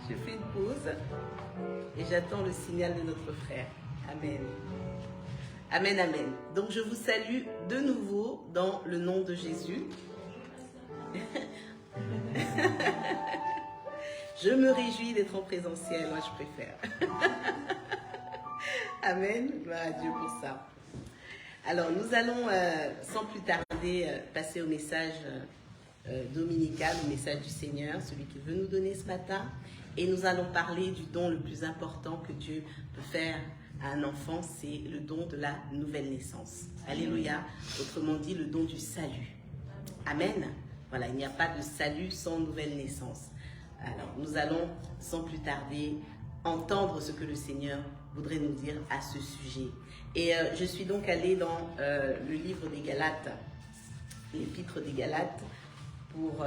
Je fais une pause et j'attends le signal de notre frère. Amen. Amen, amen. Donc je vous salue de nouveau dans le nom de Jésus. Je me réjouis d'être en présentiel, moi je préfère. Amen, gloire à Dieu pour ça. Alors nous allons sans plus tarder passer au message dominical, au message du Seigneur, celui qu'il veut nous donner ce matin. Et nous allons parler du don le plus important que Dieu peut faire à un enfant, c'est le don de la nouvelle naissance. Alléluia, autrement dit le don du salut. Amen. Voilà, il n'y a pas de salut sans nouvelle naissance. Alors nous allons sans plus tarder entendre ce que le Seigneur voudrait nous dire à ce sujet. Et je suis donc allée dans le livre des Galates, l'épître des Galates, pour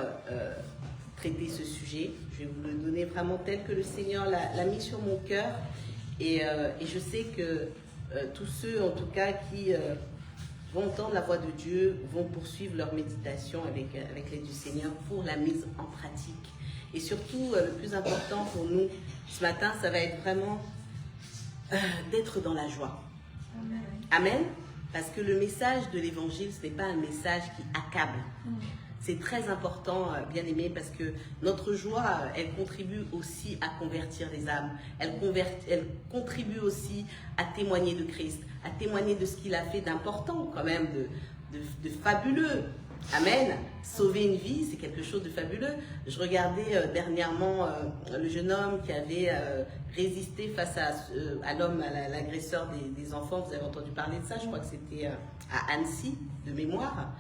traiter ce sujet. Je vais vous le donner vraiment tel que le Seigneur l'a mis sur mon cœur. Et je sais que tous ceux, en tout cas, qui vont entendre la voix de Dieu, vont poursuivre leur méditation avec l'aide du Seigneur pour la mise en pratique. Et surtout, le plus important pour nous ce matin, ça va être vraiment d'être dans la joie. Amen. Amen. Parce que le message de l'évangile, ce n'est pas un message qui accable. C'est très important, bien aimé, parce que notre joie, elle contribue aussi à convertir les âmes. Elle contribue aussi à témoigner de Christ, à témoigner de ce qu'il a fait d'important, quand même, de fabuleux. Amen. Sauver une vie, c'est quelque chose de fabuleux. Je regardais dernièrement le jeune homme qui avait résisté face à l'homme, à l'agresseur des enfants. Vous avez entendu parler de ça, je crois que c'était à Annecy, de mémoire.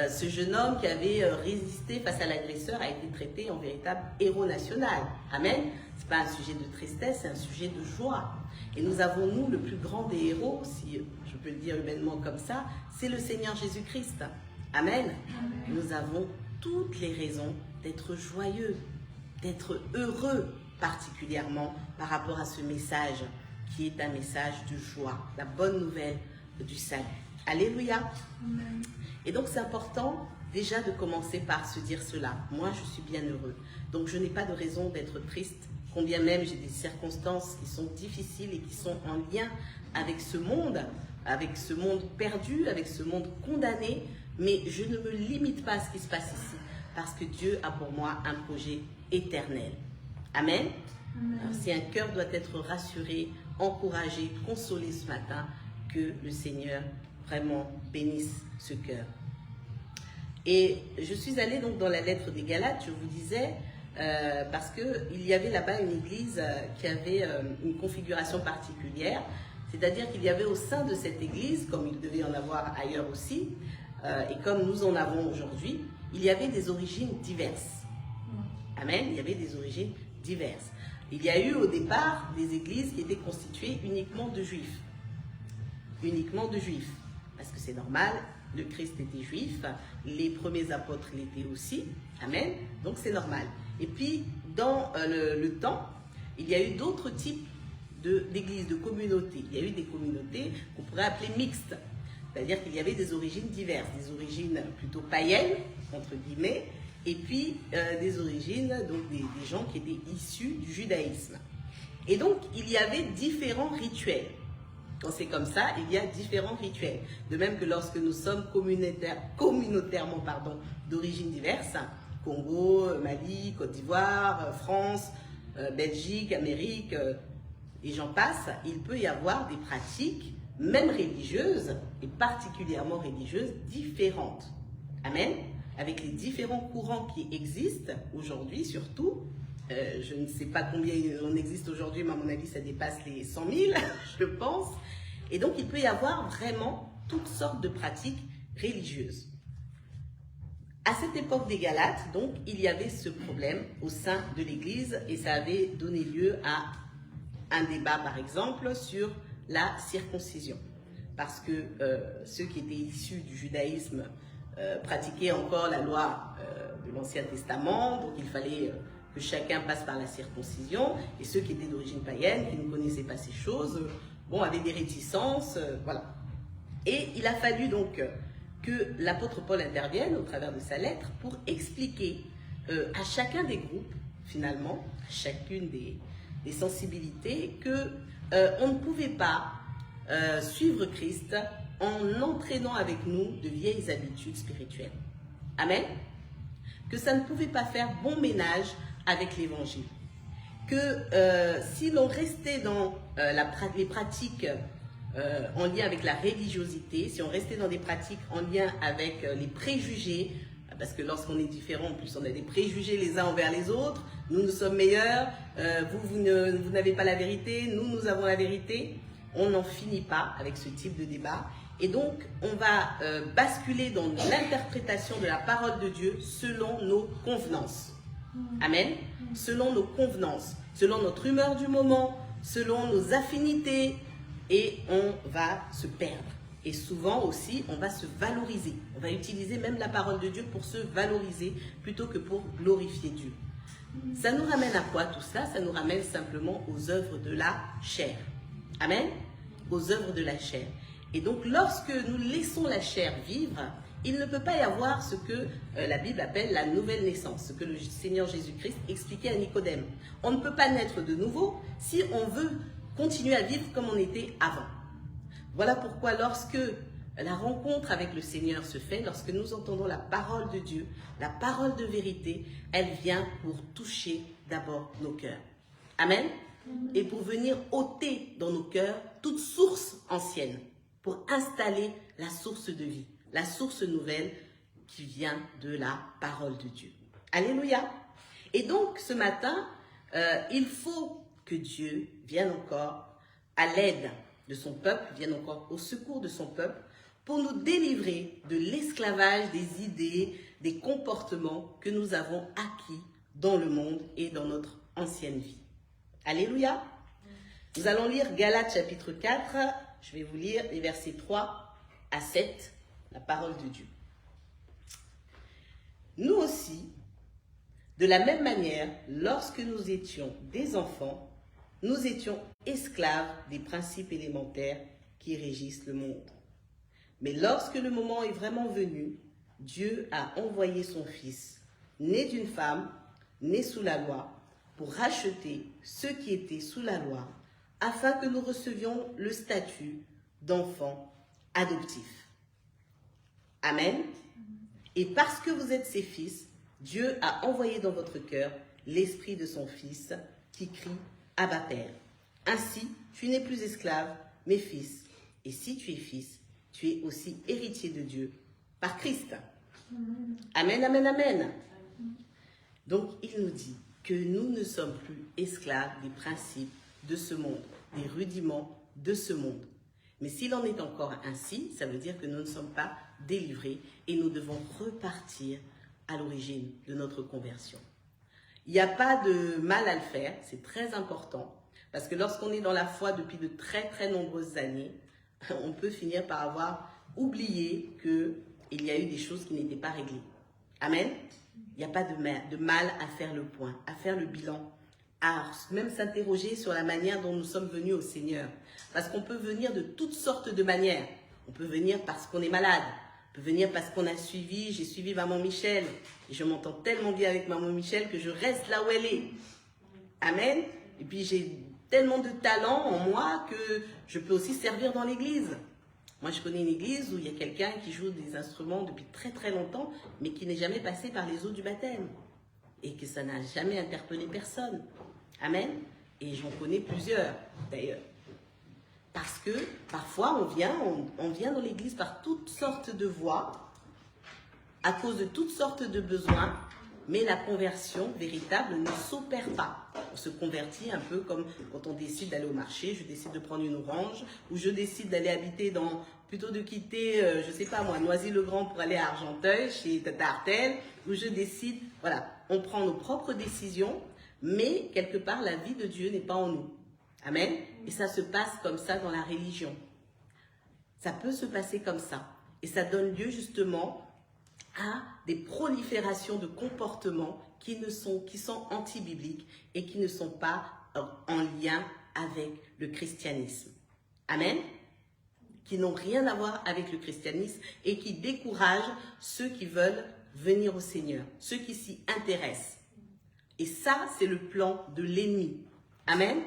Ce jeune homme qui avait résisté face à l'agresseur a été traité en véritable héros national. Amen. Ce n'est pas un sujet de tristesse, c'est un sujet de joie. Et nous avons, nous, le plus grand des héros, si je peux le dire humainement comme ça, c'est le Seigneur Jésus-Christ. Amen. Amen. Nous avons toutes les raisons d'être joyeux, d'être heureux, particulièrement par rapport à ce message qui est un message de joie, la bonne nouvelle du salut. Alléluia. Amen. Et donc c'est important déjà de commencer par se dire cela. Moi, je suis bien heureux. Donc je n'ai pas de raison d'être triste, combien même j'ai des circonstances qui sont difficiles et qui sont en lien avec ce monde perdu, avec ce monde condamné. Mais je ne me limite pas à ce qui se passe ici, parce que Dieu a pour moi un projet éternel. Amen. Amen. Alors, si un cœur doit être rassuré, encouragé, consolé ce matin, que le Seigneur vraiment bénisse ce cœur. Et je suis allée donc dans la lettre des Galates, je vous disais, parce qu'il y avait là-bas une église qui avait une configuration particulière, c'est-à-dire qu'il y avait au sein de cette église, comme il devait y en avoir ailleurs aussi, et comme nous en avons aujourd'hui, il y avait des origines diverses. Amen, il y avait des origines diverses. Il y a eu au départ des églises qui étaient constituées uniquement de juifs. Uniquement de juifs. Parce que c'est normal, le Christ était juif, les premiers apôtres l'étaient aussi. Amen, donc c'est normal. Et puis, dans le temps, il y a eu d'autres types d'églises, de communautés. Il y a eu des communautés qu'on pourrait appeler mixtes. C'est-à-dire qu'il y avait des origines diverses, des origines plutôt païennes, entre guillemets, et puis des origines, donc des gens qui étaient issus du judaïsme. Et donc, il y avait différents rituels. Quand c'est comme ça, il y a différents rituels. De même que lorsque nous sommes communautairement d'origines diverses, Congo, Mali, Côte d'Ivoire, France, Belgique, Amérique, et j'en passe, il peut y avoir des pratiques même religieuses, et particulièrement religieuses, différentes. Amen. Avec les différents courants qui existent aujourd'hui, surtout, je ne sais pas combien on existe aujourd'hui, mais à mon avis, ça dépasse les 100 000, je pense. Et donc, il peut y avoir vraiment toutes sortes de pratiques religieuses. À cette époque des Galates, donc, il y avait ce problème au sein de l'Église, et ça avait donné lieu à un débat, par exemple, sur la circoncision. Parce que ceux qui étaient issus du judaïsme pratiquaient encore la loi de l'Ancien Testament, donc il fallait que chacun passe par la circoncision, et ceux qui étaient d'origine païenne, qui ne connaissaient pas ces choses, bon, avaient des réticences, voilà. Et il a fallu donc que l'apôtre Paul intervienne au travers de sa lettre pour expliquer à chacun des groupes, finalement, à chacune des sensibilités, que on ne pouvait pas suivre Christ en entraînant avec nous de vieilles habitudes spirituelles. Amen. Que ça ne pouvait pas faire bon ménage avec l'évangile. Que si l'on restait dans les pratiques en lien avec la religiosité, si on restait dans des pratiques en lien avec les préjugés, parce que lorsqu'on est différent, en plus on a des préjugés les uns envers les autres, nous sommes meilleurs, vous n'avez pas la vérité, nous avons la vérité, on n'en finit pas avec ce type de débat. Et donc, on va basculer dans l'interprétation de la parole de Dieu selon nos convenances. Amen. Selon nos convenances, selon notre humeur du moment, selon nos affinités, et on va se perdre. Et souvent aussi, on va se valoriser. On va utiliser même la parole de Dieu pour se valoriser plutôt que pour glorifier Dieu. Ça nous ramène à quoi tout ça? Ça nous ramène simplement aux œuvres de la chair. Amen. Aux œuvres de la chair. Et donc, lorsque nous laissons la chair vivre, il ne peut pas y avoir ce que la Bible appelle la nouvelle naissance, ce que le Seigneur Jésus-Christ expliquait à Nicodème. On ne peut pas naître de nouveau si on veut continuer à vivre comme on était avant. Voilà pourquoi lorsque la rencontre avec le Seigneur se fait, lorsque nous entendons la parole de Dieu, la parole de vérité, elle vient pour toucher d'abord nos cœurs. Amen. Et pour venir ôter dans nos cœurs toute source ancienne, pour installer la source de vie, la source nouvelle qui vient de la parole de Dieu. Alléluia. Et donc, ce matin, il faut que Dieu vienne encore à l'aide de son peuple, vienne encore au secours de son peuple, pour nous délivrer de l'esclavage des idées, des comportements que nous avons acquis dans le monde et dans notre ancienne vie. Alléluia. Nous allons lire Galates chapitre 4, je vais vous lire les versets 3 à 7, la parole de Dieu. Nous aussi, de la même manière, lorsque nous étions des enfants, nous étions esclaves des principes élémentaires qui régissent le monde. Mais lorsque le moment est vraiment venu, Dieu a envoyé son Fils, né d'une femme, né sous la loi, pour racheter ceux qui étaient sous la loi, afin que nous recevions le statut d'enfants adoptifs. Amen. Et parce que vous êtes ses fils, Dieu a envoyé dans votre cœur l'esprit de son Fils qui crie « Abba Père ». Ainsi, tu n'es plus esclave, mais fils. Et si tu es fils, tu es aussi héritier de Dieu par Christ. Amen, amen, amen. Donc, il nous dit que nous ne sommes plus esclaves des principes de ce monde, des rudiments de ce monde. Mais s'il en est encore ainsi, ça veut dire que nous ne sommes pas délivrés et nous devons repartir à l'origine de notre conversion. Il n'y a pas de mal à le faire, c'est très important, parce que lorsqu'on est dans la foi depuis de très très nombreuses années, on peut finir par avoir oublié qu'il y a eu des choses qui n'étaient pas réglées. Amen. Il n'y a pas de mal à faire le point, à faire le bilan, à même s'interroger sur la manière dont nous sommes venus au Seigneur. Parce qu'on peut venir de toutes sortes de manières. On peut venir parce qu'on est malade. On peut venir parce qu'on a j'ai suivi Maman Michel. Et je m'entends tellement bien avec Maman Michel que je reste là où elle est. Amen. Et puis j'ai tellement de talent en moi que je peux aussi servir dans l'église. Moi, je connais une église où il y a quelqu'un qui joue des instruments depuis très très longtemps, mais qui n'est jamais passé par les eaux du baptême. Et que ça n'a jamais interpellé personne. Amen. Et j'en connais plusieurs, d'ailleurs. Parce que parfois, on vient dans l'église par toutes sortes de voies, à cause de toutes sortes de besoins, mais la conversion véritable ne s'opère pas. On se convertit un peu comme quand on décide d'aller au marché, je décide de prendre une orange, ou je décide d'aller habiter plutôt de quitter, je sais pas moi, Noisy-le-Grand pour aller à Argenteuil, chez Tata Artel, où je décide, voilà, on prend nos propres décisions, mais quelque part, la vie de Dieu n'est pas en nous. Amen. Et ça se passe comme ça dans la religion. Ça peut se passer comme ça. Et ça donne lieu justement à des proliférations de comportements qui sont anti-bibliques et qui ne sont pas en lien avec le christianisme. Amen. Qui n'ont rien à voir avec le christianisme et qui découragent ceux qui veulent venir au Seigneur, ceux qui s'y intéressent. Et ça, c'est le plan de l'ennemi. Amen.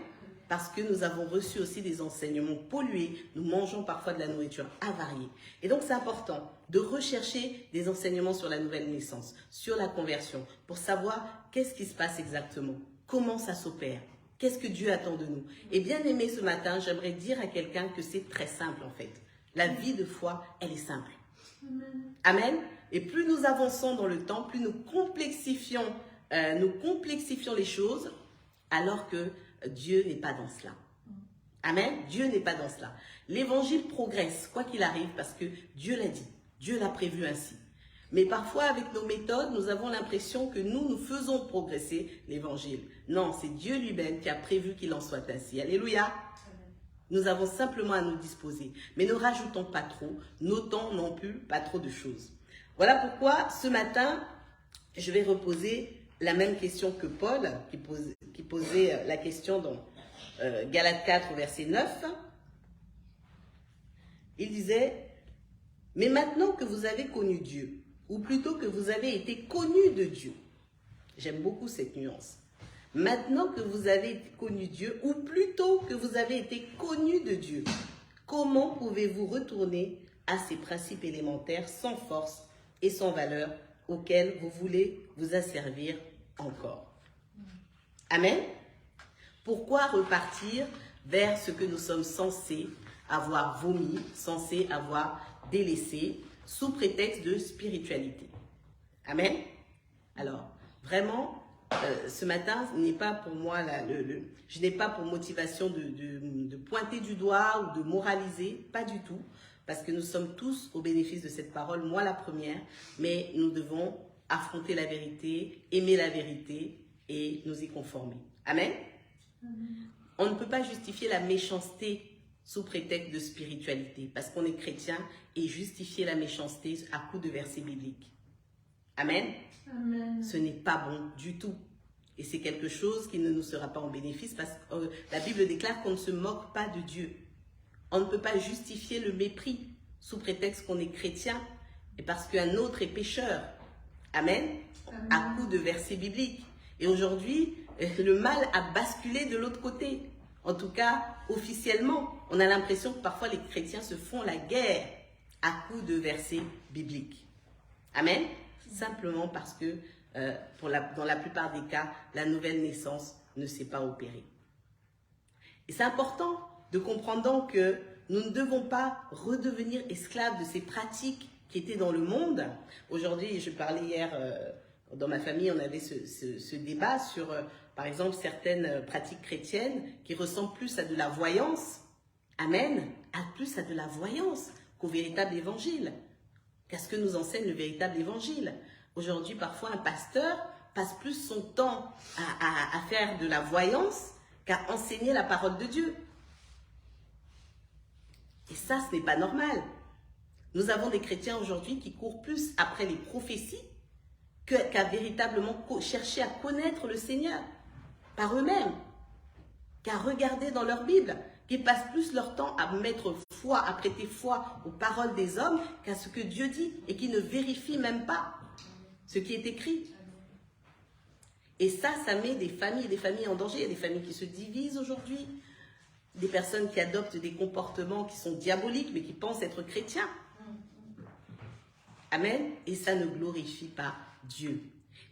Parce que nous avons reçu aussi des enseignements pollués. Nous mangeons parfois de la nourriture avariée. Et donc, c'est important de rechercher des enseignements sur la nouvelle naissance, sur la conversion, pour savoir qu'est-ce qui se passe exactement, comment ça s'opère, qu'est-ce que Dieu attend de nous. Et bien aimé, ce matin, j'aimerais dire à quelqu'un que c'est très simple en fait. La vie de foi, elle est simple. Amen. Et plus nous avançons dans le temps, plus nous complexifions les choses, alors que Dieu n'est pas dans cela. Amen. Dieu n'est pas dans cela. L'évangile progresse, quoi qu'il arrive, parce que Dieu l'a dit. Dieu l'a prévu ainsi. Mais parfois, avec nos méthodes, nous avons l'impression que nous faisons progresser l'évangile. Non, c'est Dieu lui-même qui a prévu qu'il en soit ainsi. Alléluia. Nous avons simplement à nous disposer. Mais ne rajoutons pas trop, notons non plus pas trop de choses. Voilà pourquoi, ce matin, je vais reposer la même question que Paul, qui posait la question dans Galates 4, verset 9. Il disait, « Mais maintenant que vous avez connu Dieu, ou plutôt que vous avez été connus de Dieu. » J'aime beaucoup cette nuance. « Maintenant que vous avez connu Dieu, ou plutôt que vous avez été connus de Dieu, comment pouvez-vous retourner à ces principes élémentaires sans force et sans valeur auxquels vous voulez vous asservir encore. » Amen. Pourquoi repartir vers ce que nous sommes censés avoir vomi, censés avoir délaissé, sous prétexte de spiritualité? Amen. Alors, vraiment, ce matin, ce n'est pas pour moi, je n'ai pas pour motivation de pointer du doigt ou de moraliser, pas du tout, parce que nous sommes tous au bénéfice de cette parole, moi la première, mais nous devons affronter la vérité, aimer la vérité et nous y conformer. Amen. On ne peut pas justifier la méchanceté sous prétexte de spiritualité, parce qu'on est chrétien, et justifier la méchanceté à coups de versets bibliques. Amen. Amen. Ce n'est pas bon du tout. Et c'est quelque chose qui ne nous sera pas en bénéfice, parce que la Bible déclare qu'on ne se moque pas de Dieu. On ne peut pas justifier le mépris sous prétexte qu'on est chrétien, et parce qu'un autre est pécheur. Amen. Amen. À coups de versets bibliques. Et aujourd'hui, le mal a basculé de l'autre côté. En tout cas, officiellement, on a l'impression que parfois les chrétiens se font la guerre à coups de versets bibliques. Amen. Simplement parce que dans la plupart des cas, la nouvelle naissance ne s'est pas opérée. Et c'est important de comprendre donc que nous ne devons pas redevenir esclaves de ces pratiques qui étaient dans le monde. Aujourd'hui, je parlais hier, dans ma famille, on avait ce débat sur, par exemple, certaines pratiques chrétiennes qui ressemblent plus à de la voyance, amen, plus à de la voyance qu'au véritable évangile. Qu'est-ce que nous enseigne le véritable évangile? Aujourd'hui, parfois, un pasteur passe plus son temps à faire de la voyance qu'à enseigner la parole de Dieu. Et ça, ce n'est pas normal. Nous avons des chrétiens aujourd'hui qui courent plus après les prophéties qu'à véritablement chercher à connaître le Seigneur par eux-mêmes, qu'à regarder dans leur Bible, qui passent plus leur temps à mettre foi, à prêter foi aux paroles des hommes qu'à ce que Dieu dit et qui ne vérifient même pas ce qui est écrit. Et ça met des familles en danger. Il y a des familles qui se divisent aujourd'hui, des personnes qui adoptent des comportements qui sont diaboliques mais qui pensent être chrétiens. Amen. Et ça ne glorifie pas Dieu.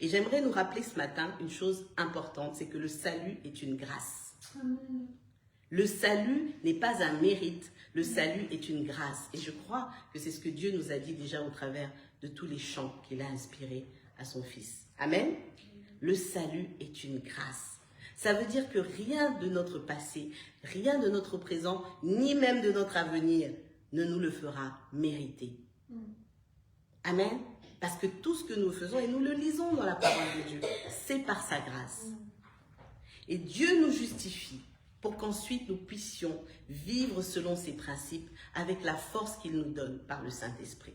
Et j'aimerais nous rappeler ce matin une chose importante, c'est que le salut est une grâce. Amen. Le salut n'est pas un mérite, le salut est une grâce. Et je crois que c'est ce que Dieu nous a dit déjà au travers de tous les chants qu'il a inspirés à son Fils. Amen. Le salut est une grâce. Ça veut dire que rien de notre passé, rien de notre présent, ni même de notre avenir ne nous le fera mériter. Amen. Parce que tout ce que nous faisons, et nous le lisons dans la parole de Dieu, c'est par sa grâce. Et Dieu nous justifie pour qu'ensuite nous puissions vivre selon ses principes avec la force qu'il nous donne par le Saint-Esprit.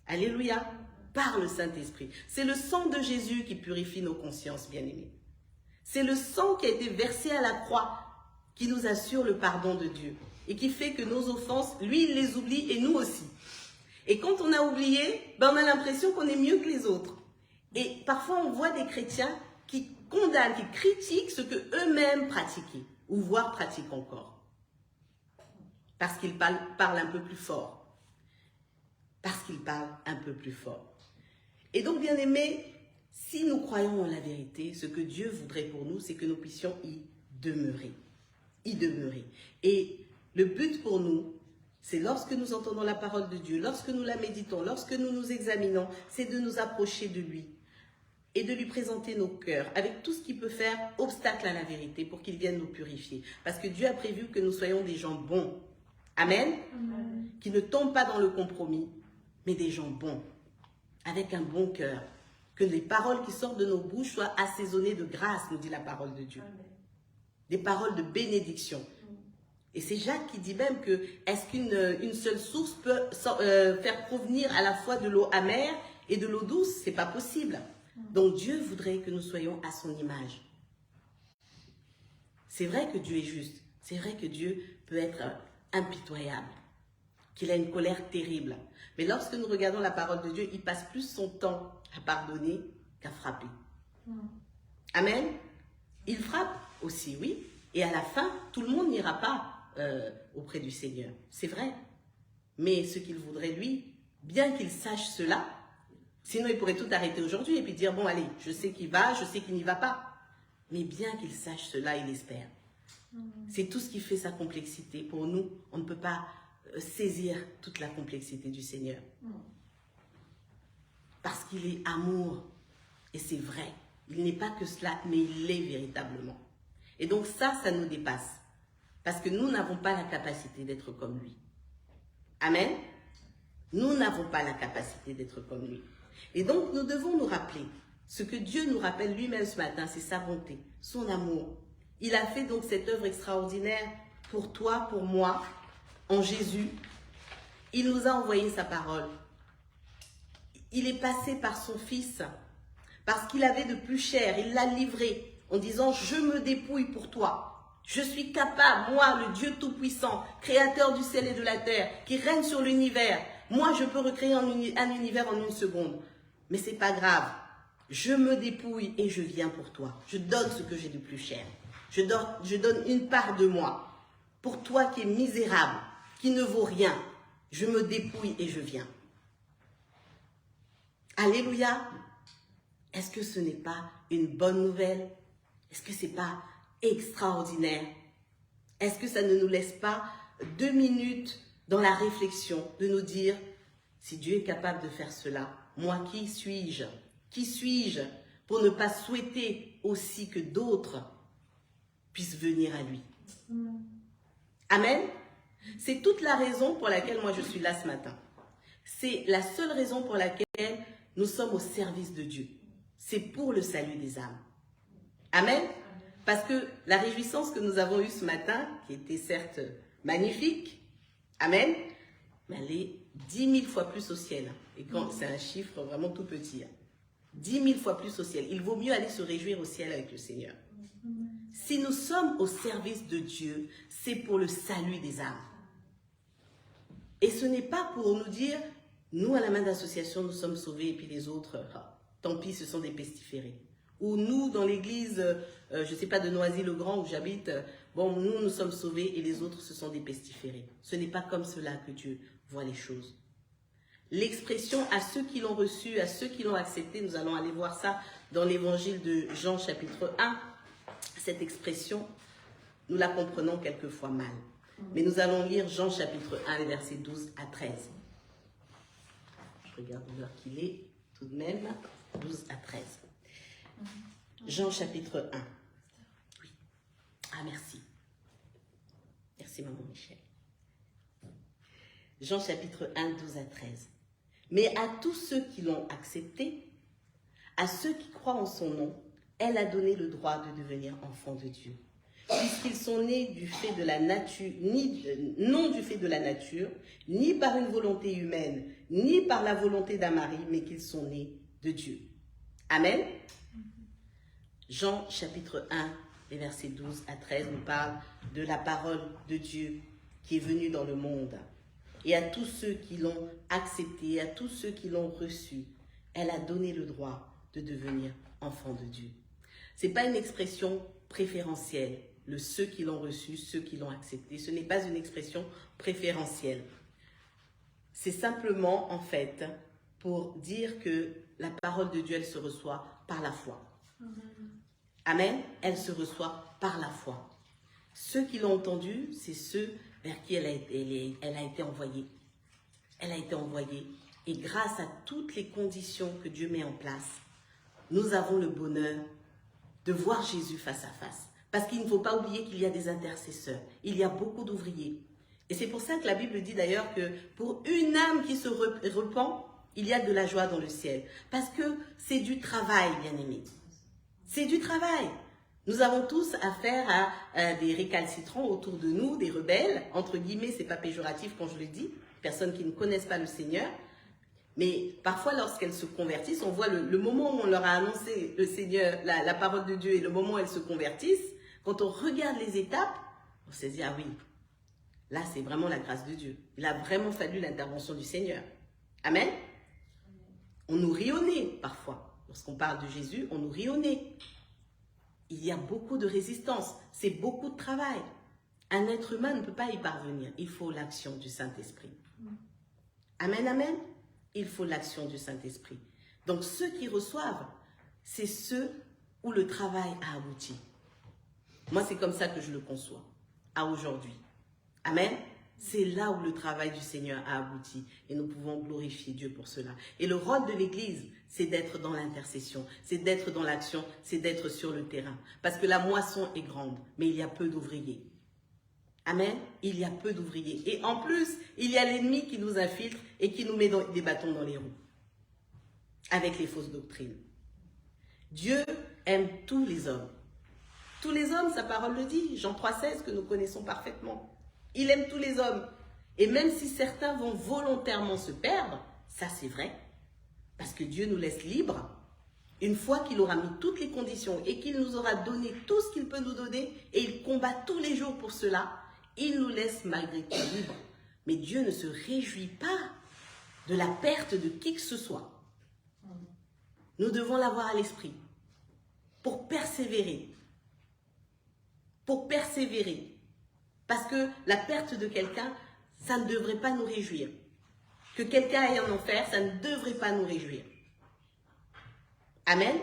Alléluia, par le Saint-Esprit. C'est le sang de Jésus qui purifie nos consciences, bien-aimés. C'est le sang qui a été versé à la croix qui nous assure le pardon de Dieu et qui fait que nos offenses, lui, il les oublie et nous aussi. Et quand on a oublié, ben on a l'impression qu'on est mieux que les autres. Et parfois, on voit des chrétiens qui condamnent, qui critiquent ce que eux-mêmes pratiquaient, ou voire pratiquent encore. Parce qu'ils parlent un peu plus fort. Parce qu'ils parlent un peu plus fort. Et donc, bien aimés, si nous croyons en la vérité, ce que Dieu voudrait pour nous, c'est que nous puissions y demeurer. Y demeurer. Et le but pour nous, c'est lorsque nous entendons la parole de Dieu, lorsque nous la méditons, lorsque nous nous examinons, c'est de nous approcher de lui et de lui présenter nos cœurs avec tout ce qui peut faire obstacle à la vérité pour qu'il vienne nous purifier. Parce que Dieu a prévu que nous soyons des gens bons. Amen. Amen. Qui ne tombent pas dans le compromis, mais des gens bons, avec un bon cœur. Que les paroles qui sortent de nos bouches soient assaisonnées de grâce, nous dit la parole de Dieu. Amen. Des paroles de bénédiction. Et c'est Jacques qui dit même que est-ce qu'une seule source peut faire provenir à la fois de l'eau amère et de l'eau douce? C'est pas possible. Donc Dieu voudrait que nous soyons à son image. C'est vrai que Dieu est juste. C'est vrai que Dieu peut être impitoyable. Qu'il a une colère terrible. Mais lorsque nous regardons la parole de Dieu, il passe plus son temps à pardonner qu'à frapper. Amen. Il frappe aussi, oui. Et à la fin, tout le monde n'ira pas auprès du Seigneur. C'est vrai. Mais ce qu'il voudrait, lui, bien qu'il sache cela, sinon il pourrait tout arrêter aujourd'hui et puis dire, bon allez, je sais qu'il va, je sais qu'il n'y va pas. Mais bien qu'il sache cela, il espère. C'est tout ce qui fait sa complexité. Pour nous, on ne peut pas saisir toute la complexité du Seigneur. Parce qu'il est amour. Et c'est vrai. Il n'est pas que cela, mais il l'est véritablement. Et donc ça nous dépasse. Parce que nous n'avons pas la capacité d'être comme lui. Amen. Nous n'avons pas la capacité d'être comme lui. Et donc nous devons nous rappeler, ce que Dieu nous rappelle lui-même ce matin, c'est sa bonté, son amour. Il a fait donc cette œuvre extraordinaire pour toi, pour moi, en Jésus. Il nous a envoyé sa parole. Il est passé par son Fils, parce qu'il avait de plus cher, il l'a livré en disant « Je me dépouille pour toi. Je suis capable, moi, le Dieu Tout-Puissant, créateur du ciel et de la terre, qui règne sur l'univers. Moi, je peux recréer un univers en une seconde. Mais c'est pas grave. Je me dépouille et je viens pour toi. Je donne ce que j'ai de plus cher. Je donne une part de moi. Pour toi qui es misérable, qui ne vaut rien, je me dépouille et je viens. » Alléluia. Est-ce que ce n'est pas une bonne nouvelle? Est-ce que ce n'est pas extraordinaire? Est-ce que ça ne nous laisse pas 2 minutes dans la réflexion de nous dire, si Dieu est capable de faire cela, moi qui suis-je? Qui suis-je pour ne pas souhaiter aussi que d'autres puissent venir à lui? Amen. C'est toute la raison pour laquelle moi je suis là ce matin. C'est la seule raison pour laquelle nous sommes au service de Dieu. C'est pour le salut des âmes. Amen. Parce que la réjouissance que nous avons eue ce matin, qui était certes magnifique, amen, mais elle est 10 000 fois plus au ciel. Et quand c'est un chiffre vraiment tout petit. 10 000 fois plus au ciel. Il vaut mieux aller se réjouir au ciel avec le Seigneur. Si nous sommes au service de Dieu, c'est pour le salut des âmes. Et ce n'est pas pour nous dire, nous à la main d'association, nous sommes sauvés et puis les autres, tant pis, ce sont des pestiférés. Ou nous, dans l'église, je ne sais pas, de Noisy-le-Grand où j'habite, bon, nous sommes sauvés et les autres, ce sont des pestiférés. Ce n'est pas comme cela que Dieu voit les choses. L'expression à ceux qui l'ont reçu, à ceux qui l'ont accepté, nous allons aller voir ça dans l'évangile de Jean chapitre 1. Cette expression, nous la comprenons quelquefois mal. Mais nous allons lire Jean chapitre 1, les versets 12 à 13. Je regarde l'heure qu'il est, tout de même, 12 à 13. Jean chapitre 1. Oui. Ah, merci. Merci, maman Michel. Jean chapitre 1, 12 à 13. Mais à tous ceux qui l'ont accepté, à ceux qui croient en son nom, elle a donné le droit de devenir enfants de Dieu. Puisqu'ils sont nés du fait de la nature, non du fait de la nature, ni par une volonté humaine, ni par la volonté d'un mari, mais qu'ils sont nés de Dieu. Amen. Jean chapitre 1, les versets 12 à 13 nous parle de la parole de Dieu qui est venue dans le monde. et à tous ceux qui l'ont accepté, à tous ceux qui l'ont reçu, elle a donné le droit de devenir enfant de Dieu. Ce n'est pas une expression préférentielle, le ceux qui l'ont reçu, ceux qui l'ont accepté. Ce n'est pas une expression préférentielle. C'est simplement, en fait, pour dire que la parole de Dieu, elle se reçoit par la foi. Amen. Elle se reçoit par la foi. Ceux qui l'ont entendue, c'est ceux vers qui elle a été envoyée. Elle a été envoyée. Et grâce à toutes les conditions que Dieu met en place, nous avons le bonheur de voir Jésus face à face. Parce qu'il ne faut pas oublier qu'il y a des intercesseurs. Il y a beaucoup d'ouvriers. Et c'est pour ça que la Bible dit d'ailleurs que pour une âme qui se repent, il y a de la joie dans le ciel. Parce que c'est du travail, bien-aimés. C'est du travail. Nous avons tous affaire à des récalcitrants autour de nous, des rebelles. Entre guillemets, c'est pas péjoratif quand je le dis. Personnes qui ne connaissent pas le Seigneur. Mais parfois, lorsqu'elles se convertissent, on voit le moment où on leur a annoncé le Seigneur, la parole de Dieu, et le moment où elles se convertissent. Quand on regarde les étapes, on se dit, ah oui, là, c'est vraiment la grâce de Dieu. Il a vraiment fallu l'intervention du Seigneur. Amen. On nous rit au nez, parfois. Lorsqu'on parle de Jésus, on nous rit au nez. Il y a beaucoup de résistance. C'est beaucoup de travail. Un être humain ne peut pas y parvenir. Il faut l'action du Saint-Esprit. Amen, amen. Il faut l'action du Saint-Esprit. Donc, ceux qui reçoivent, c'est ceux où le travail a abouti. Moi, c'est comme ça que je le conçois, à aujourd'hui. Amen. C'est là où le travail du Seigneur a abouti et nous pouvons glorifier Dieu pour cela. Et le rôle de l'Église, c'est d'être dans l'intercession, c'est d'être dans l'action, c'est d'être sur le terrain. Parce que la moisson est grande, mais il y a peu d'ouvriers. Amen. Il y a peu d'ouvriers. Et en plus, il y a l'ennemi qui nous infiltre et qui nous met des bâtons dans les roues. Avec les fausses doctrines. Dieu aime tous les hommes. Tous les hommes, sa parole le dit. Jean 3,16 que nous connaissons parfaitement. Il aime tous les hommes. Et même si certains vont volontairement se perdre, ça c'est vrai. Parce que Dieu nous laisse libres. Une fois qu'il aura mis toutes les conditions et qu'il nous aura donné tout ce qu'il peut nous donner, et il combat tous les jours pour cela, il nous laisse malgré tout libres. Mais Dieu ne se réjouit pas de la perte de qui que ce soit. Nous devons l'avoir à l'esprit pour persévérer. Pour persévérer. Parce que la perte de quelqu'un, ça ne devrait pas nous réjouir. Que quelqu'un aille en enfer, ça ne devrait pas nous réjouir. Amen.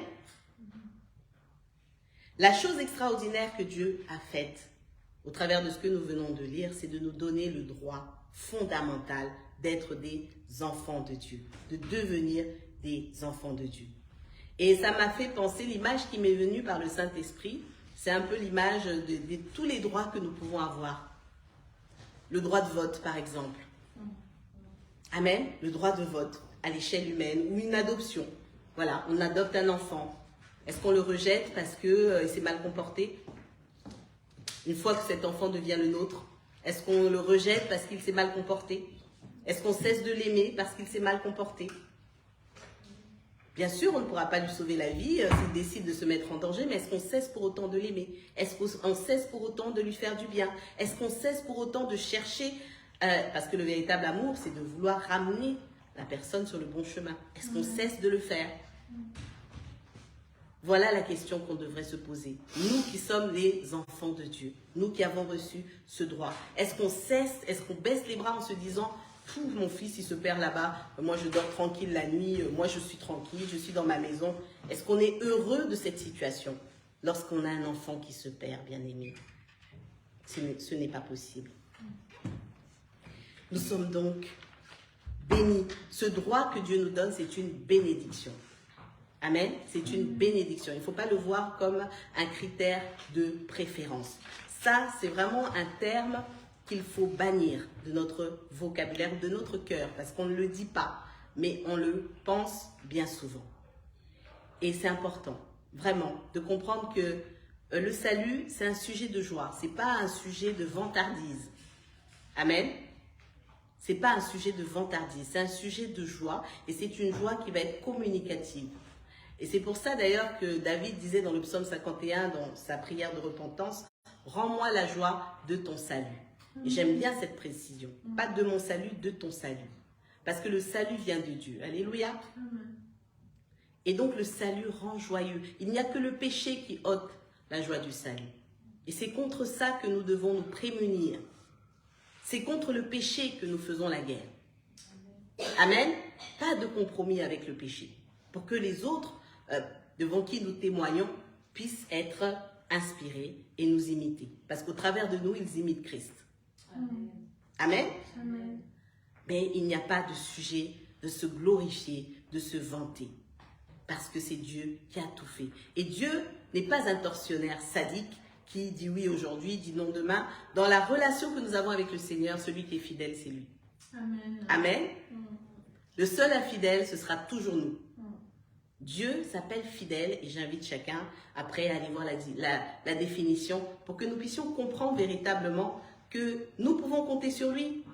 La chose extraordinaire que Dieu a faite, au travers de ce que nous venons de lire, c'est de nous donner le droit fondamental d'être des enfants de Dieu, de devenir des enfants de Dieu. Et ça m'a fait penser, l'image qui m'est venue par le Saint-Esprit, c'est un peu l'image de tous les droits que nous pouvons avoir. Le droit de vote, par exemple. Amen. Le droit de vote à l'échelle humaine ou une adoption. Voilà, on adopte un enfant. Est-ce qu'on le rejette parce qu'il s'est mal comporté? Une fois que cet enfant devient le nôtre, est-ce qu'on le rejette parce qu'il s'est mal comporté? Est-ce qu'on cesse de l'aimer parce qu'il s'est mal comporté? Bien sûr, on ne pourra pas lui sauver la vie s'il décide de se mettre en danger, mais est-ce qu'on cesse pour autant de l'aimer? Est-ce qu'on cesse pour autant de lui faire du bien? Est-ce qu'on cesse pour autant de chercher, parce que le véritable amour, c'est de vouloir ramener la personne sur le bon chemin. Est-ce qu'on cesse de le faire? Voilà la question qu'on devrait se poser. Nous qui sommes les enfants de Dieu, nous qui avons reçu ce droit, est-ce qu'on cesse, est-ce qu'on baisse les bras en se disant « Fou, mon fils, il se perd là-bas, moi je dors tranquille la nuit, moi je suis tranquille, je suis dans ma maison ». Est-ce qu'on est heureux de cette situation lorsqu'on a un enfant qui se perd, bien aimé? Ce n'est pas possible. Nous sommes donc bénis. Ce droit que Dieu nous donne, c'est une bénédiction. Amen. C'est une bénédiction. Il ne faut pas le voir comme un critère de préférence. Ça, c'est vraiment un terme qu'il faut bannir de notre vocabulaire, de notre cœur, parce qu'on ne le dit pas, mais on le pense bien souvent. Et c'est important, vraiment, de comprendre que le salut, c'est un sujet de joie. Ce n'est pas un sujet de vantardise. Amen. Ce n'est pas un sujet de vantardise, c'est un sujet de joie, et c'est une joie qui va être communicative. Et c'est pour ça d'ailleurs que David disait dans le psaume 51, dans sa prière de repentance, « Rends-moi la joie de ton salut ». Et j'aime bien cette précision. Pas de mon salut, de ton salut. Parce que le salut vient de Dieu. Alléluia. Et donc le salut rend joyeux. Il n'y a que le péché qui ôte la joie du salut. Et c'est contre ça que nous devons nous prémunir. C'est contre le péché que nous faisons la guerre. Amen. Pas de compromis avec le péché. Pour que les autres, devant qui nous témoignons, puissent être inspirés et nous imiter. Parce qu'au travers de nous, ils imitent Christ. Amen. Amen. Amen. Mais il n'y a pas de sujet de se glorifier, de se vanter. Parce que c'est Dieu qui a tout fait. Et Dieu n'est pas un tortionnaire sadique qui dit oui aujourd'hui, dit non demain. Dans la relation que nous avons avec le Seigneur, celui qui est fidèle, c'est lui. Amen. Amen. Le seul infidèle, ce sera toujours nous. Dieu s'appelle fidèle et j'invite chacun après à aller voir la définition pour que nous puissions comprendre véritablement que nous pouvons compter sur lui.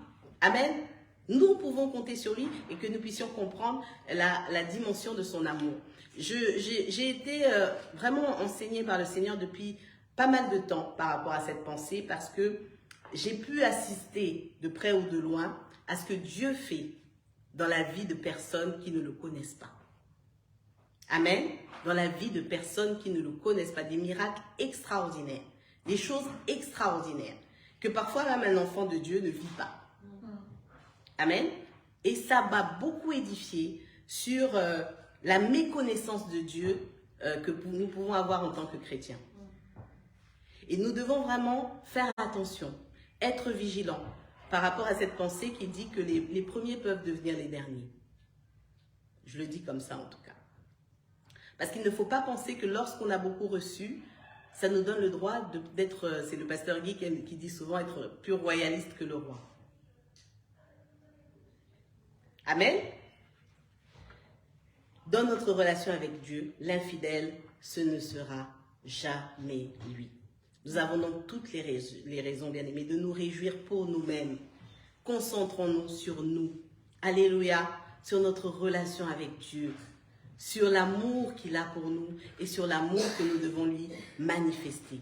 Amen. Nous pouvons compter sur lui et que nous puissions comprendre la dimension de son amour. J'ai été vraiment enseignée par le Seigneur depuis pas mal de temps par rapport à cette pensée parce que j'ai pu assister de près ou de loin à ce que Dieu fait dans la vie de personnes qui ne le connaissent pas. Amen. Dans la vie de personnes qui ne le connaissent pas, des miracles extraordinaires, des choses extraordinaires que parfois même un enfant de Dieu ne vit pas. Amen. Et ça m'a beaucoup édifié sur la méconnaissance de Dieu que nous pouvons avoir en tant que chrétiens. Et nous devons vraiment faire attention, être vigilants par rapport à cette pensée qui dit que les premiers peuvent devenir les derniers. Je le dis comme ça en tout cas. Parce qu'il ne faut pas penser que lorsqu'on a beaucoup reçu, ça nous donne le droit d'être, c'est le pasteur Guy qui dit souvent être plus royaliste que le roi. Amen. Dans notre relation avec Dieu, l'infidèle, ce ne sera jamais lui. Nous avons donc toutes les raisons, bien aimés, de nous réjouir pour nous-mêmes. Concentrons-nous sur nous. Alléluia. Sur notre relation avec Dieu. Sur l'amour qu'il a pour nous et sur l'amour que nous devons lui manifester.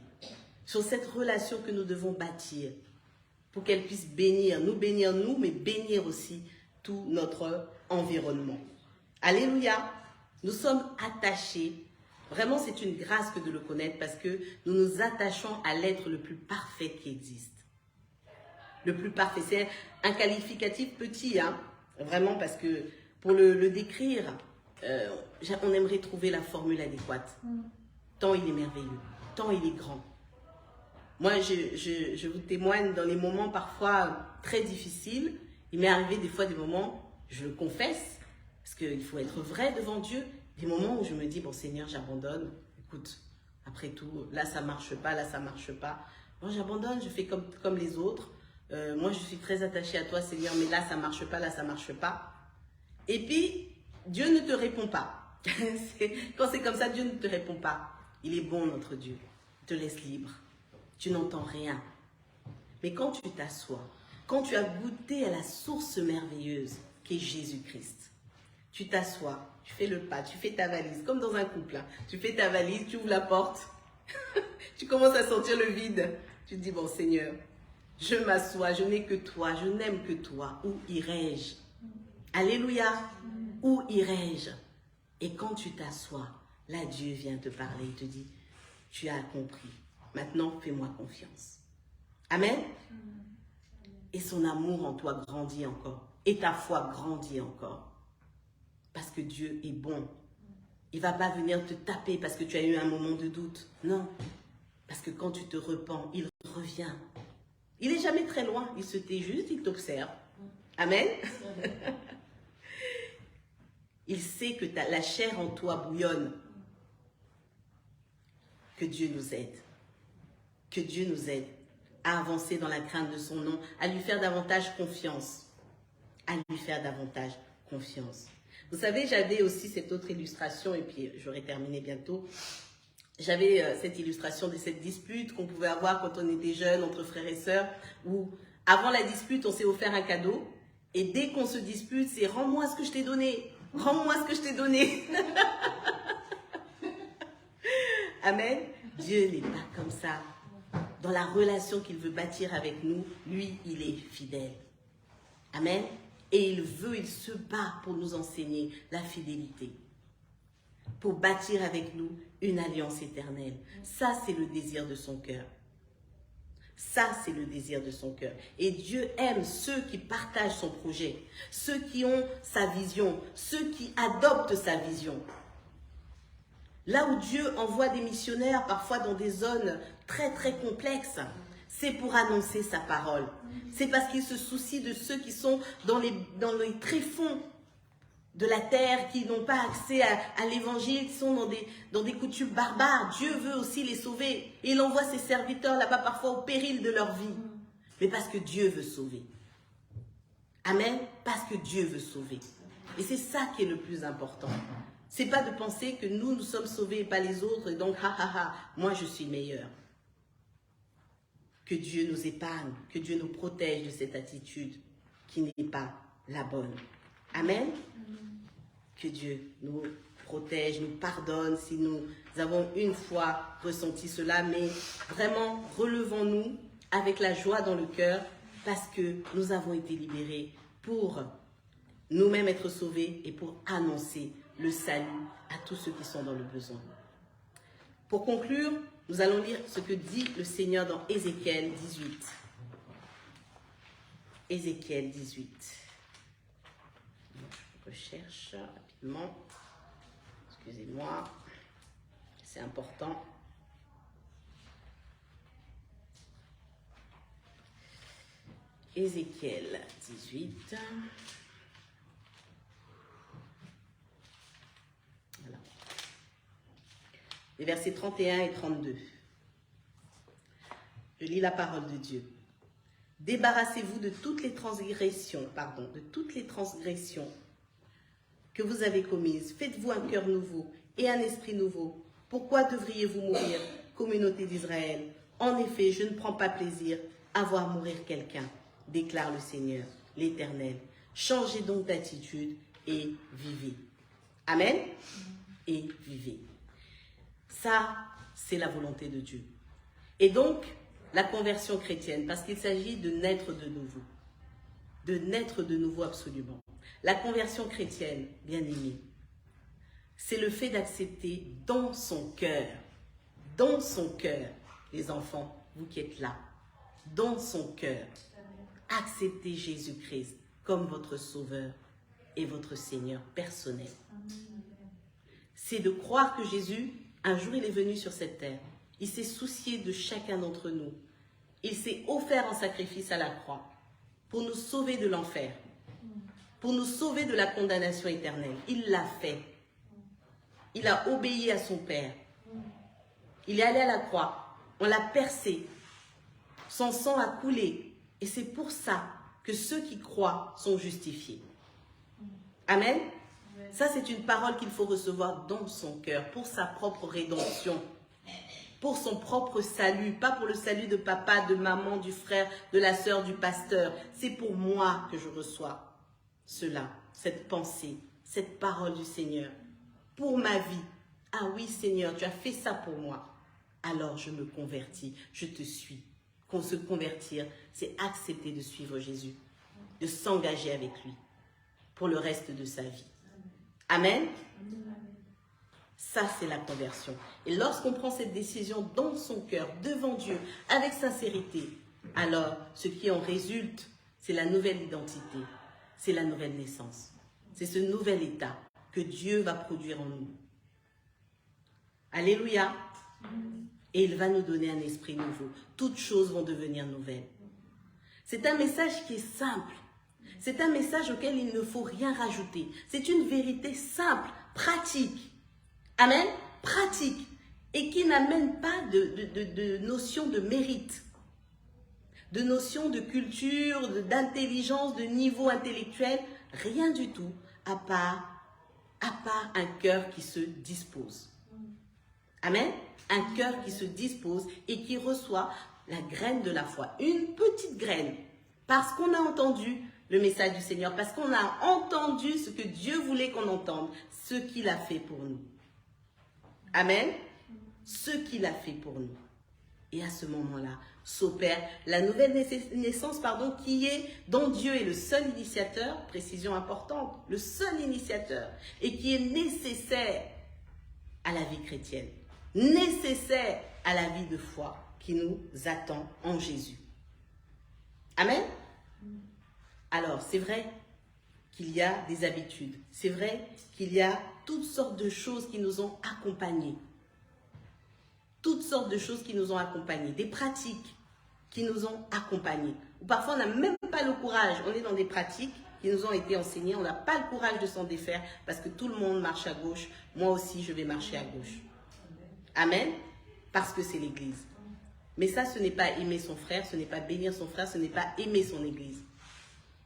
Sur cette relation que nous devons bâtir pour qu'elle puisse bénir nous, mais bénir aussi tout notre environnement. Alléluia. Nous sommes attachés. Vraiment, c'est une grâce que de le connaître parce que nous nous attachons à l'être le plus parfait qui existe. Le plus parfait, c'est un qualificatif petit, hein, vraiment parce que pour le décrire, on aimerait trouver la formule adéquate. Tant il est merveilleux, tant il est grand. Moi, je vous témoigne dans les moments parfois très difficiles. Il m'est arrivé des fois des moments, je le confesse, parce qu'il faut être vrai devant Dieu, des moments où je me dis, bon Seigneur, j'abandonne. Écoute, après tout, là ça marche pas, là ça marche pas. Bon, j'abandonne, je fais comme les autres. Moi, je suis très attachée à toi, Seigneur, mais là ça marche pas, là ça marche pas. Et puis, Dieu ne te répond pas. Quand c'est comme ça, Dieu ne te répond pas. Il est bon, notre Dieu. Il te laisse libre. Tu n'entends rien. Mais quand tu t'assois, quand tu as goûté à la source merveilleuse qui est Jésus-Christ, tu t'assois, tu fais le pas, tu fais ta valise, comme dans un couple. Hein. Tu fais ta valise, tu ouvres la porte, tu commences à sentir le vide. Tu te dis, bon Seigneur, je m'assois, je n'ai que toi, je n'aime que toi. Où irai-je? Alléluia. Où irai-je? Et quand tu t'assois, là Dieu vient te parler, il te dit, tu as compris, maintenant fais-moi confiance. Amen. Et son amour en toi grandit encore, et ta foi grandit encore. Parce que Dieu est bon. Il ne va pas venir te taper parce que tu as eu un moment de doute. Non, parce que quand tu te repens, il revient. Il n'est jamais très loin, il se tait juste, il t'observe. Amen. Il sait que la chair en toi bouillonne. Que Dieu nous aide. Que Dieu nous aide à avancer dans la crainte de son nom, à lui faire davantage confiance. À lui faire davantage confiance. Vous savez, j'avais aussi cette autre illustration, et puis j'aurai terminé bientôt. J'avais cette illustration de cette dispute qu'on pouvait avoir quand on était jeune, entre frères et sœurs, où avant la dispute, on s'est offert un cadeau, et dès qu'on se dispute, c'est « rends-moi ce que je t'ai donné ». Rends-moi ce que je t'ai donné. Amen. Dieu n'est pas comme ça. dans la relation qu'il veut bâtir avec nous, lui, il est fidèle. Amen. Et il se bat pour nous enseigner la fidélité, pour bâtir avec nous une alliance éternelle. Ça, c'est le désir de son cœur. Ça, c'est le désir de son cœur. Et Dieu aime ceux qui partagent son projet, ceux qui ont sa vision, ceux qui adoptent sa vision. Là où Dieu envoie des missionnaires, parfois dans des zones très très complexes, c'est pour annoncer sa parole. C'est parce qu'il se soucie de ceux qui sont dans les tréfonds de la terre, qui n'ont pas accès à l'évangile, qui sont dans des coutumes barbares. Dieu veut aussi les sauver. Et il envoie ses serviteurs là-bas parfois au péril de leur vie. Mais parce que Dieu veut sauver. Amen. Parce que Dieu veut sauver. Et c'est ça qui est le plus important. C'est pas de penser que nous sommes sauvés et pas les autres, et donc, moi je suis meilleur. Que Dieu nous épargne, que Dieu nous protège de cette attitude qui n'est pas la bonne. Amen. Que Dieu nous protège, nous pardonne si nous avons une fois ressenti cela, mais vraiment relevons-nous avec la joie dans le cœur parce que nous avons été libérés pour nous-mêmes être sauvés et pour annoncer le salut à tous ceux qui sont dans le besoin. Pour conclure, nous allons lire ce que dit le Seigneur dans Ézéchiel 18. Ézéchiel 18. Je recherche rapidement. Excusez-moi, c'est important. Ézéchiel 18. Voilà. Les versets 31 et 32. Je lis la parole de Dieu. Débarrassez-vous de toutes les transgressions, que vous avez commises. Faites-vous un cœur nouveau et un esprit nouveau. Pourquoi devriez-vous mourir, communauté d'Israël? En effet, je ne prends pas plaisir à voir mourir quelqu'un, déclare le Seigneur, l'Éternel. Changez donc d'attitude et vivez. Amen. Et vivez. Ça, c'est la volonté de Dieu. Et donc, la conversion chrétienne, parce qu'il s'agit de naître de nouveau. De naître de nouveau absolument. La conversion chrétienne, bien aimée, c'est le fait d'accepter dans son cœur, les enfants, vous qui êtes là, dans son cœur, accepter Jésus-Christ comme votre Sauveur et votre Seigneur personnel. C'est de croire que Jésus, un jour il est venu sur cette terre, il s'est soucié de chacun d'entre nous. Il s'est offert en sacrifice à la croix pour nous sauver de l'enfer, pour nous sauver de la condamnation éternelle. Il l'a fait. Il a obéi à son Père. Il est allé à la croix. On l'a percé. Son sang a coulé. Et c'est pour ça que ceux qui croient sont justifiés. Amen. Ça, c'est une parole qu'il faut recevoir dans son cœur pour sa propre rédemption. Pour son propre salut, pas pour le salut de papa, de maman, du frère, de la sœur, du pasteur. C'est pour moi que je reçois cela, cette pensée, cette parole du Seigneur. Pour ma vie. Ah oui Seigneur, tu as fait ça pour moi. Alors je me convertis, je te suis. Qu'on se convertir, c'est accepter de suivre Jésus, de s'engager avec lui pour le reste de sa vie. Amen. Ça, c'est la conversion. Et lorsqu'on prend cette décision dans son cœur, devant Dieu, avec sincérité, alors ce qui en résulte, c'est la nouvelle identité, c'est la nouvelle naissance. C'est ce nouvel état que Dieu va produire en nous. Alléluia. Et il va nous donner un esprit nouveau. Toutes choses vont devenir nouvelles. C'est un message qui est simple. C'est un message auquel il ne faut rien rajouter. C'est une vérité simple, pratique. Amen. Pratique. Et qui n'amène pas de notion de mérite, de notion de culture, d'intelligence, de niveau intellectuel. Rien du tout, à part un cœur qui se dispose. Amen. Un cœur qui se dispose et qui reçoit la graine de la foi. Une petite graine. Parce qu'on a entendu le message du Seigneur. Parce qu'on a entendu ce que Dieu voulait qu'on entende. Ce qu'il a fait pour nous. Amen. Ce qu'il a fait pour nous. Et à ce moment-là, s'opère la nouvelle naissance, qui est dont Dieu est le seul initiateur, précision importante, le seul initiateur, et qui est nécessaire à la vie chrétienne, nécessaire à la vie de foi qui nous attend en Jésus. Amen. Alors, c'est vrai qu'il y a des habitudes, c'est vrai qu'il y a toutes sortes de choses qui nous ont accompagnés. Toutes sortes de choses qui nous ont accompagnés, des pratiques qui nous ont accompagnés. Ou parfois, on n'a même pas le courage. On est dans des pratiques qui nous ont été enseignées. On n'a pas le courage de s'en défaire parce que tout le monde marche à gauche. Moi aussi, je vais marcher à gauche. Amen. Parce que c'est l'Église. Mais ça, ce n'est pas aimer son frère, ce n'est pas bénir son frère, ce n'est pas aimer son Église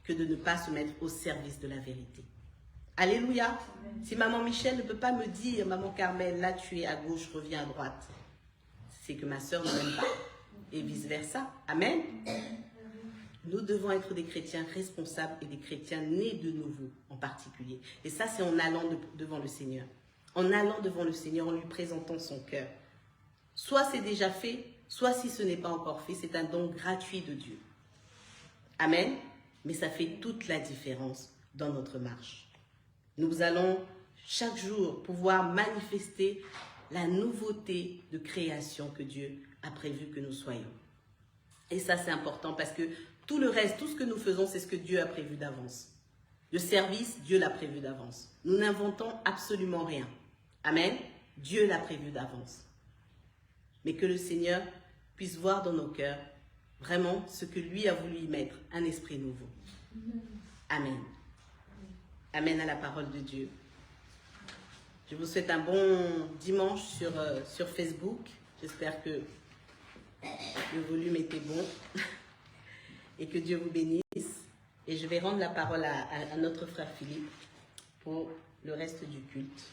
que de ne pas se mettre au service de la vérité. Alléluia. Si maman Michel ne peut pas me dire, maman Carmel, là tu es à gauche, reviens à droite, c'est que ma soeur ne m'aime pas. Et vice-versa. Amen. Nous devons être des chrétiens responsables et des chrétiens nés de nouveau en particulier. Et ça, c'est en allant devant le Seigneur. En allant devant le Seigneur, en lui présentant son cœur. Soit c'est déjà fait, soit si ce n'est pas encore fait, c'est un don gratuit de Dieu. Amen. Mais ça fait toute la différence dans notre marche. Nous allons chaque jour pouvoir manifester la nouveauté de création que Dieu a prévu que nous soyons. Et ça, c'est important parce que tout le reste, tout ce que nous faisons, c'est ce que Dieu a prévu d'avance. Le service, Dieu l'a prévu d'avance. Nous n'inventons absolument rien. Amen. Dieu l'a prévu d'avance. Mais que le Seigneur puisse voir dans nos cœurs vraiment ce que lui a voulu y mettre, un esprit nouveau. Amen. Amen à la parole de Dieu. Je vous souhaite un bon dimanche sur Facebook. J'espère que le volume était bon et que Dieu vous bénisse. Et je vais rendre la parole à notre frère Philippe pour le reste du culte.